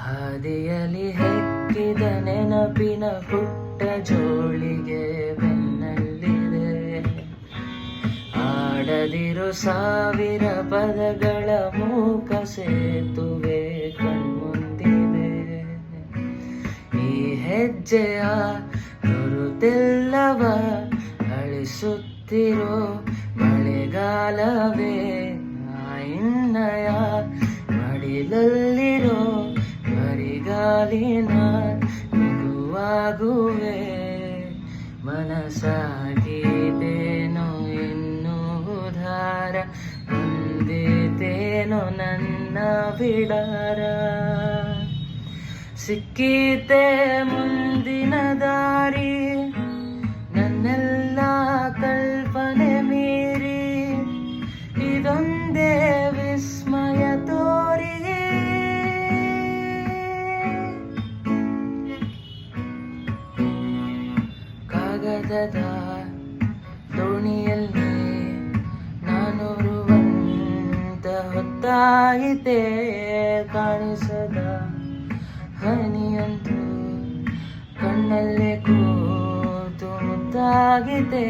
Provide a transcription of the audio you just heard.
ಹಾದಿಯಲ್ಲಿ ಹೆಕ್ಕಿದ ನೆನಪಿನ ಪುಟ್ಟ ಜೋಳಿಗೆ ಬೆನ್ನಲ್ಲಿದೆ. ಆಡದಿರು ಸಾವಿರ ಪದಗಳ ಮೂಕ ಸೇತುವೆ ಕಣ್ಮುಂದಿದೆ. ಈ ಹೆಜ್ಜೆಯ ಗುರುತೆಲ್ಲವ ಅಳಿಸುತ್ತಿರೋ ಮಳೆಗಾಲವೇ. ಇನ್ನಯ ಮಡಿಲಲ್ಲಿರೋ ಬರಿಗಾಲಿನ ಮಗುವಾಗುವೆ. ಮನಸಾಗಿದೇನೋ ಇನ್ನೂ ಉದಾರ, ಹೊಂದಿತೇನೋ ನನ್ನ ಬಿಡಾರ. ಸಿಕ್ಕೀತೆ ಮುಂದಿನ ದಾರಿ, ನನ್ನೆಲ್ಲ ಕಲ್ಪನೆ ಮೀರಿ. ಇದೊಂದೇ ವಿಸ್ಮಯ ತೋರಿ. ಕಾಗದದ ದೋಣಿಯಲ್ಲಿ ನಾನು ರುವಂತ ಹೊತ್ತಾಯಿತೆ. ಕಾಣಿಸದ ಹನಿಯಂತೂ ಕಣ್ಣಲ್ಲೇ ಕೂತು ಮುದ್ದಾಗಿದೆ.